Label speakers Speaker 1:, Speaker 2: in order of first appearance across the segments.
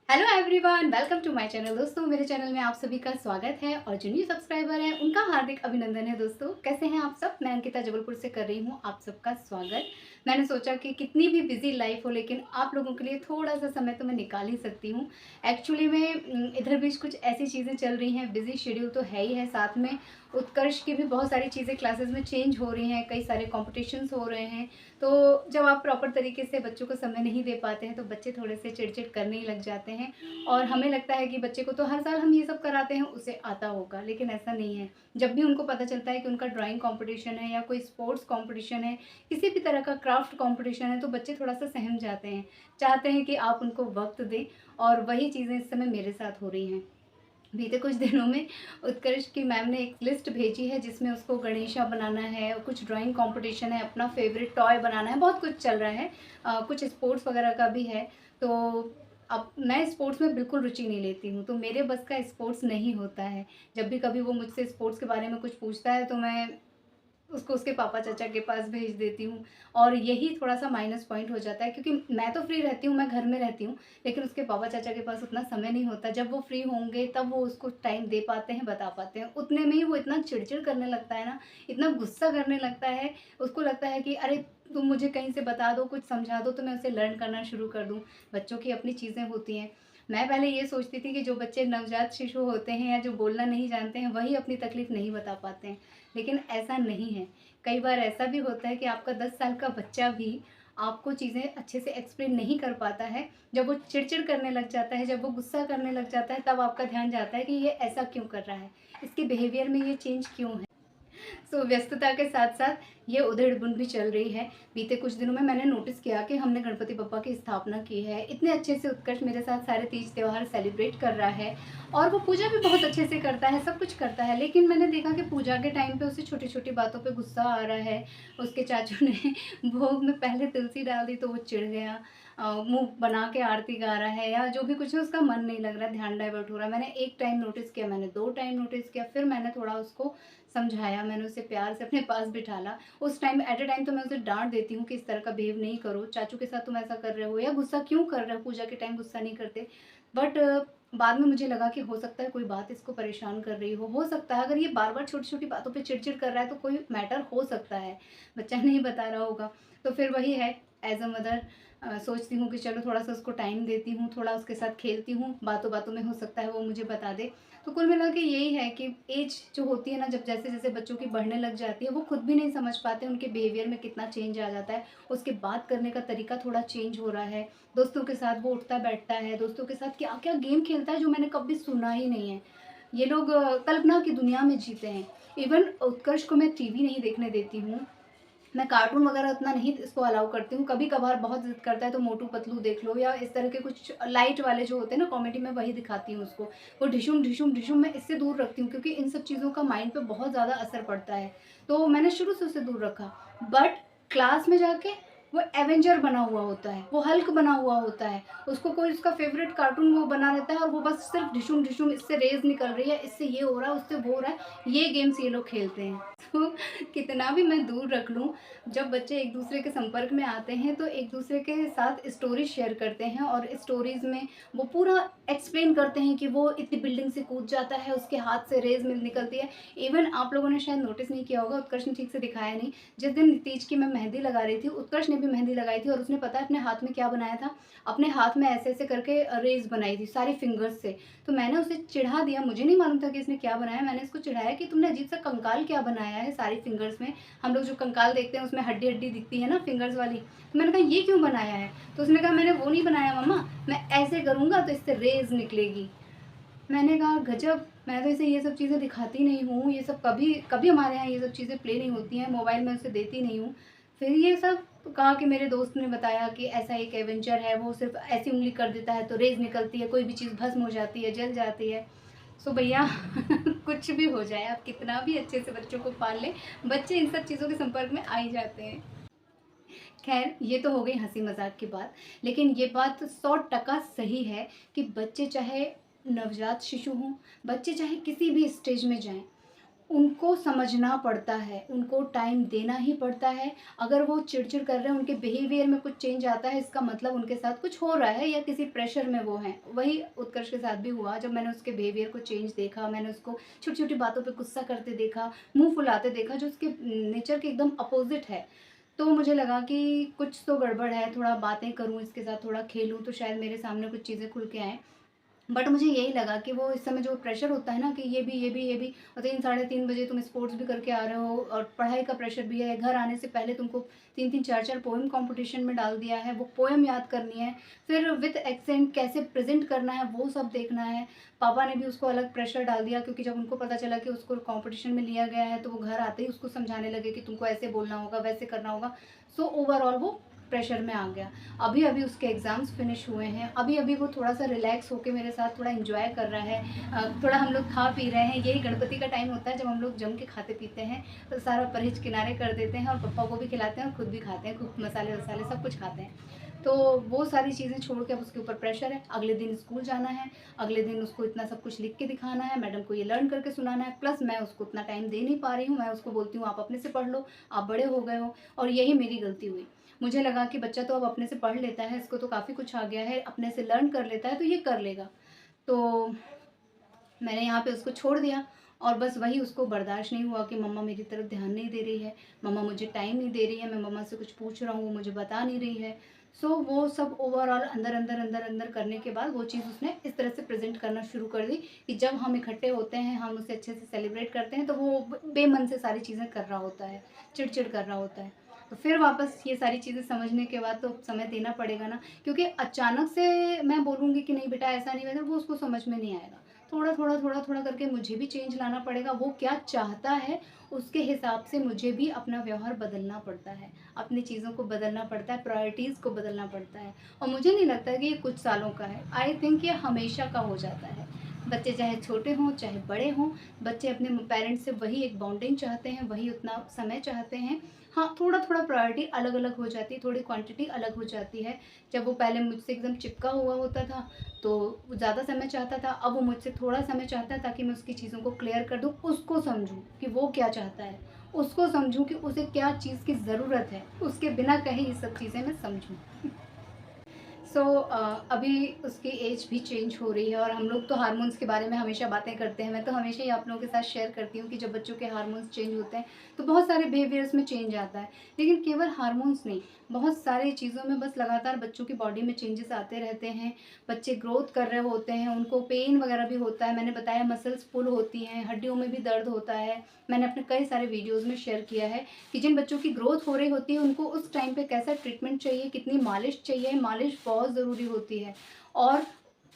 Speaker 1: Hello everyone, welcome to my channel. दोस्तों, मेरे channel में आप सभी का स्वागत है और जो न्यू सब्सक्राइबर हैं उनका हार्दिक अभिनंदन है। दोस्तों, कैसे हैं आप सब? मैं अंकिता जबलपुर से कर रही हूं आप सबका स्वागत। मैंने सोचा कि कितनी भी बिजी लाइफ हो लेकिन आप लोगों के लिए थोड़ा सा समय तो मैं निकाल ही सकती हूं। एक्चुअली में इधर भी कुछ ऐसी चीज़ें चल रही हैं, बिजी शेड्यूल तो है ही है, साथ में उत्कर्ष की भी बहुत सारी चीज़ें क्लासेस में चेंज हो रही हैं, कई सारे कॉम्पिटिशन्स हो रहे हैं। तो जब आप प्रॉपर तरीके से बच्चों को समय नहीं दे पाते हैं तो बच्चे थोड़े से चिड़चिड़ करने ही लग जाते हैं। और हमें लगता है कि बच्चे को तो हर साल हम ये सब कराते हैं, उसे आता होगा, लेकिन ऐसा नहीं है। जब भी उनको पता चलता है कि उनका ड्राइंग कंपटीशन है या कोई स्पोर्ट्स कंपटीशन है, किसी भी तरह का क्राफ्ट कंपटीशन है, तो बच्चे थोड़ा सा सहम जाते हैं, चाहते हैं कि आप उनको वक्त दें। और वही चीज़ें इस समय मेरे साथ हो रही हैं। बीते कुछ दिनों में उत्कर्ष की मैम ने एक लिस्ट भेजी है जिसमें उसको गणेशा बनाना है, कुछ ड्राइंग कंपटीशन है, अपना फेवरेट टॉय बनाना है, बहुत कुछ चल रहा है। कुछ स्पोर्ट्स वगैरह का भी है। तो अब मैं स्पोर्ट्स में बिल्कुल रुचि नहीं लेती हूँ, तो मेरे बस का स्पोर्ट्स नहीं होता है। जब भी कभी वो मुझसे स्पोर्ट्स के बारे में कुछ पूछता है तो मैं उसको उसके पापा चाचा के पास भेज देती हूँ। और यही थोड़ा-सा माइनस पॉइंट हो जाता है क्योंकि मैं तो फ्री रहती हूँ, मैं घर में रहती हूँ, लेकिन उसके पापा चाचा के पास उतना समय नहीं होता। जब वो फ्री होंगे तब वो उसको टाइम दे पाते हैं, बता पाते हैं। उतने में ही वो इतना चिड़चिड़ करने लगता है ना, इतना गुस्सा करने लगता है, उसको लगता है कि अरे तुम मुझे कहीं से बता दो, कुछ समझा दो तो मैं उसे लर्न करना शुरू कर दूँ। बच्चों की अपनी चीज़ें होती हैं। मैं पहले ये सोचती थी कि जो बच्चे नवजात शिशु होते हैं या जो बोलना नहीं जानते हैं, वही अपनी तकलीफ़ नहीं बता पाते हैं, लेकिन ऐसा नहीं है। कई बार ऐसा भी होता है कि आपका 10 साल का बच्चा भी आपको चीज़ें अच्छे से एक्सप्लेन नहीं कर पाता है। जब वो चिड़चिड़ करने लग जाता है, जब वो गुस्सा करने लग जाता है, तब आपका ध्यान जाता है कि ये ऐसा क्यों कर रहा है? इसके बिहेवियर में ये चेंज क्यों है? व्यस्तता के साथ-साथ ये उधेड़-बुन भी चल रही है। बीते कुछ दिनों में मैंने नोटिस किया कि हमने गणपति बप्पा की स्थापना की है। इतने अच्छे से उत्कर्ष मेरे साथ सारे तीज त्योहार सेलिब्रेट कर रहा है और वो पूजा भी बहुत अच्छे से करता है, सब कुछ करता है। लेकिन मैंने देखा कि पूजा के टाइम पे उसे छोटी-छोटी बातों पे गुस्सा आ रहा है। उसके चाचू ने भोग में पहले तुलसी डाल दी तो वो चिढ़ गया। मुँह बना के आरती गा रहा है या जो भी कुछ है उसका मन नहीं लग रहा है, ध्यान डाइवर्ट हो रहा है। मैंने 1 टाइम नोटिस किया, मैंने 2 टाइम नोटिस किया, फिर मैंने थोड़ा उसको समझाया, मैंने उसे प्यार से अपने पास बिठाला। उस टाइम एट अ टाइम तो मैं उसे डाँट देती हूँ कि इस तरह का बिहेव नहीं करो, चाचू के साथ तुम ऐसा कर रहे हो या गुस्सा क्यों कर रहे हो, पूजा के टाइम गुस्सा नहीं करते। बट बाद में मुझे लगा कि हो सकता है कोई बात इसको परेशान कर रही हो सकता है अगर ये बार-बार छोटी-छोटी बातों पे चिड़-चिड़ कर रहा है तो कोई मैटर हो सकता है, बच्चा नहीं बता रहा होगा। तो फिर वही है, एज़ अ मदर सोचती हूँ कि चलो थोड़ा-सा उसको टाइम देती हूँ, थोड़ा उसके साथ खेलती हूँ, बातों-बातों में हो सकता है वो मुझे बता दे। तो कुल मिला के यही है कि एज जो होती है ना, जब जैसे-जैसे बच्चों की बढ़ने लग जाती है, वो खुद भी नहीं समझ पाते उनके बिहेवियर में कितना चेंज आ जाता है। उसके बात करने का तरीका थोड़ा चेंज हो रहा है, दोस्तों के साथ वो उठता-बैठता है, दोस्तों के साथ क्या-क्या गेम खेलता है जो मैंने कभी सुना ही नहीं है। ये लोग कल्पना की दुनिया में जीते हैं। इवन उत्कर्ष को मैं टीवी नहीं देखने देती हूँ, मैं कार्टून वगैरह उतना नहीं इसको अलाउ करती हूँ। कभी-कभार बहुत ज़िद करता है तो मोटू पतलू देख लो या इस तरह के कुछ लाइट वाले जो होते हैं ना कॉमेडी में, वही दिखाती हूँ उसको। वो ढिशुम, ढिशुम, ढिशुम मैं इससे दूर रखती हूँ क्योंकि इन सब चीज़ों का माइंड पे बहुत ज़्यादा असर पड़ता है। तो मैंने शुरू से उसे दूर रखा। बट क्लास में जाके वो एवेंजर बना हुआ होता है, वो हल्क बना हुआ होता है। उसको कोई उसका फ़ेवरेट कार्टून वो बना लेता है और वो बस सिर्फ़ ढिशुम, ढिशुम इससे रेज़ निकल रही है, इससे ये हो रहा है, उससे वो हो रहा है। ये गेम्स ये लोग खेलते हैं। तो कितना भी मैं दूर रख लूँ, जब बच्चे एक दूसरे के संपर्क में आते हैं तो एक दूसरे के साथ स्टोरी शेयर करते हैं और स्टोरीज में वो पूरा एक्सप्लेन करते हैं कि वो इतनी बिल्डिंग से कूद जाता है, उसके हाथ से रेज मिल निकलती है। इवन आप लोगों ने शायद नोटिस नहीं किया होगा, उत्कर्ष ने ठीक से दिखाया नहीं, जिस दिन तीज की मैं मेहंदी लगा रही थी, उत्कर्ष ने भी मेहंदी लगाई थी और उसने पता है अपने हाथ में क्या बनाया था, अपने हाथ में ऐसे ऐसे करके रेज बनाई थी सारी फिंगर्स से। तो मैंने उसे चिढ़ा दिया, मुझे नहीं मालूम था कि इसने क्या बनाया। मैंने इसको चिढ़ाया कि तुमने अजीब सा कंकाल क्या बनाया है सारी फिंगर्स में। हम लोग जो कंकाल देखते हैं उसमें हड्डी-हड्डी दिखती है ना फिंगर्स वाली। तो मैंने कहा ये क्यों बनाया है? तो उसने कहा मैंने वो नहीं बनाया मम्मा, मैं ऐसे करूँगा तो इससे रेज़ निकलेगी। मैंने कहा गज़ब! मैं तो इसे ये सब चीज़ें दिखाती नहीं हूँ, ये सब कभी कभी हमारे यहाँ ये सब चीज़ें प्ले नहीं होती हैं, मोबाइल में उसे देती नहीं हूँ। फिर ये सब कहा कि मेरे दोस्त ने बताया कि ऐसा एक एवेंचर है, वो सिर्फ़ ऐसी उँगली कर देता है तो रेज़ निकलती है, कोई भी चीज़ भस्म हो जाती है, जल जाती है। सो भैया कुछ भी हो जाए, आप कितना भी अच्छे से बच्चों को पाल लें, बच्चे इन सब चीज़ों के संपर्क में आ ही जाते हैं। खैर, ये तो हो गई हँसी मज़ाक की बात, लेकिन ये बात 100% सही है कि बच्चे चाहे नवजात शिशु हों, बच्चे चाहे किसी भी स्टेज में जाएँ, उनको समझना पड़ता है, उनको टाइम देना ही पड़ता है। अगर वो चिड़-चिड़ कर रहे हैं, उनके बिहेवियर में कुछ चेंज आता है, इसका मतलब उनके साथ कुछ हो रहा है या किसी प्रेशर में वो हैं। वही उत्कर्ष के साथ भी हुआ, जब मैंने उसके बिहेवियर को चेंज देखा, मैंने उसको छोटी-छोटी बातों पे गुस्सा करते देखा, मुँह फुलाते देखा, जो उसके नेचर के एकदम अपोज़िट है। तो मुझे लगा कि कुछ तो गड़बड़ है, थोड़ा बातें करूँ इसके साथ, थोड़ा खेलूँ, तो शायद मेरे सामने कुछ चीज़ें खुल के आएँ। बट मुझे यही लगा कि वो इस समय जो प्रेशर होता है ना कि ये भी और 3 साढ़े 3 बजे तुम स्पोर्ट्स भी करके आ रहे हो और पढ़ाई का प्रेशर भी है, घर आने से पहले तुमको 3-3 4-4 पोएम कॉम्पिटिशन में डाल दिया है, वो पोएम याद करनी है, फिर विद एक्सेंट कैसे प्रेज़ेंट करना है वो सब देखना है। पापा ने भी उसको अलग प्रेशर डाल दिया, क्योंकि जब उनको पता चला कि उसको कॉम्पिटिशन में लिया गया है, तो वो घर आते ही उसको समझाने लगे कि तुमको ऐसे बोलना होगा, वैसे करना होगा। सो ओवरऑल वो प्रेशर में आ गया। अभी-अभी उसके एग्ज़ाम्स फिनिश हुए हैं, अभी-अभी वो थोड़ा-सा रिलैक्स होके मेरे साथ थोड़ा एन्जॉय कर रहा है। थोड़ा हम लोग खा पी रहे हैं, यही गणपति का टाइम होता है जब हम लोग जम के खाते-पीते हैं, तो सारा परहेज़ किनारे कर देते हैं और पप्पा को भी खिलाते हैं और खुद भी खाते हैं, खूब मसाले-वसाले सब कुछ खाते हैं। तो वो सारी चीज़ें छोड़ के अब उसके ऊपर प्रेशर है, अगले दिन स्कूल जाना है, अगले दिन उसको इतना सब कुछ लिख के दिखाना है, मैडम को ये लर्न करके सुनाना है, प्लस मैं उसको उतना टाइम दे नहीं पा रही हूँ, मैं उसको बोलती हूँ आप अपने से पढ़ लो, आप बड़े हो गए हो, और यही मेरी गलती हुई। मुझे लगा कि बच्चा तो अब अपने से पढ़ लेता है, इसको तो काफ़ी कुछ आ गया है, अपने से लर्न कर लेता है तो ये कर लेगा। तो मैंने यहाँ पे उसको छोड़ दिया और बस वही उसको बर्दाश्त नहीं हुआ कि मम्मा मेरी तरफ ध्यान नहीं दे रही है, मम्मा मुझे टाइम नहीं दे रही है, मैं मम्मा से कुछ पूछ रहा हूँ, वो मुझे बता नहीं रही है। सो वो सब ओवरऑल अंदर-अंदर करने के बाद वो चीज़ उसने इस तरह से प्रेज़ेंट करना शुरू कर दी कि जब हम इकट्ठे होते हैं, हम उसे अच्छे से सेलिब्रेट करते हैं, तो वो बेमन से सारी चीज़ें कर रहा होता है, चिड़-चिड़ कर रहा होता है। तो फिर वापस ये सारी चीज़ें समझने के बाद तो समय देना पड़ेगा ना, क्योंकि अचानक से मैं बोलूँगी कि नहीं बेटा ऐसा नहीं वैसा, वो उसको समझ में नहीं आएगा। थोड़ा-थोड़ा करके मुझे भी चेंज लाना पड़ेगा, वो क्या चाहता है उसके हिसाब से मुझे भी अपना व्यवहार बदलना पड़ता है, अपनी चीज़ों को बदलना पड़ता है, प्रायोरिटीज़ को बदलना पड़ता है। और मुझे नहीं लगता कि ये कुछ सालों का है, आई थिंक ये हमेशा का हो जाता है। बच्चे चाहे छोटे हों, चाहे बड़े हों, बच्चे अपने पेरेंट्स से वही एक बॉन्डिंग चाहते हैं, वही उतना समय चाहते हैं। हाँ, थोड़ा-थोड़ा प्रायोरिटी अलग-अलग हो जाती है, थोड़ी क्वांटिटी अलग हो जाती है। जब वो पहले मुझसे एकदम चिपका हुआ होता था, तो वो ज़्यादा समय चाहता था, अब वो मुझसे थोड़ा समय चाहता है ताकि मैं उसकी चीज़ों को क्लियर कर दूँ, उसको समझूँ कि वो क्या चाहता है, उसको समझूँ कि उसे क्या चीज़ की ज़रूरत है, उसके बिना कहे ये सब चीज़ें मैं समझूँ। सो अभी उसकी एज भी चेंज हो रही है और हम लोग तो हार्मोन्स के बारे में हमेशा बातें करते हैं। मैं तो हमेशा ही आप लोगों के साथ शेयर करती हूँ कि जब बच्चों के हार्मोन्स चेंज होते हैं तो बहुत सारे बिहेवियर्स में चेंज आता है। लेकिन केवल हार्मोन्स नहीं, बहुत सारी चीज़ों में बस लगातार बच्चों की बॉडी में चेंजेस आते रहते हैं। बच्चे ग्रोथ कर रहे होते हैं, उनको पेन वगैरह भी होता है। मैंने बताया मसल्स पुल होती हैं, हड्डियों में भी दर्द होता है। मैंने अपने कई सारे वीडियोज़ में शेयर किया है कि जिन बच्चों की ग्रोथ हो रही होती है उनको उस टाइम पे कैसा ट्रीटमेंट चाहिए, कितनी मालिश चाहिए, मालिश बहुत ज़रूरी होती है। और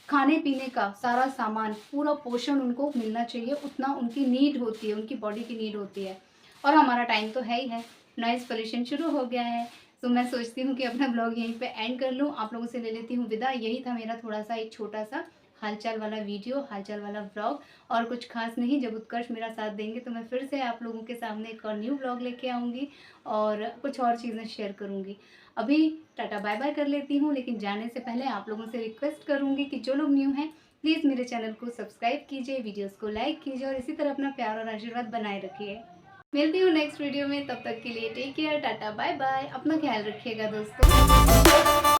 Speaker 1: खाने-पीने का सारा सामान, पूरा पोषण उनको मिलना चाहिए, उतना उनकी नीड होती है, उनकी बॉडी की नीड होती है। और हमारा टाइम तो है ही है, नॉइज़ पॉल्यूशन शुरू हो गया है, तो मैं सोचती हूँ कि अपना ब्लॉग यहीं पे एंड कर लूँ, आप लोगों से ले लेती हूँ विदा। यही था मेरा थोड़ा-सा एक छोटा-सा हाल-चाल वाला वीडियो, हाल-चाल वाला व्लॉग, और कुछ ख़ास नहीं। जब उत्कर्ष मेरा साथ देंगे तो मैं फिर से आप लोगों के सामने एक और न्यू व्लॉग लेके आऊँगी और कुछ और चीज़ें शेयर करूँगी। अभी टाटा बाय-बाय कर लेती हूँ, लेकिन जाने से पहले आप लोगों से रिक्वेस्ट करूँगी कि जो लोग न्यू हैं, प्लीज़ मेरे चैनल को सब्सक्राइब कीजिए, वीडियोज़ को लाइक कीजिए और इसी तरह अपना प्यार और आशीर्वाद बनाए रखिए। मिलती हूँ नेक्स्ट वीडियो में, तब तक के लिए टेक केयर, टाटा बाय-बाय। अपना ख़्याल रखिएगा दोस्तों।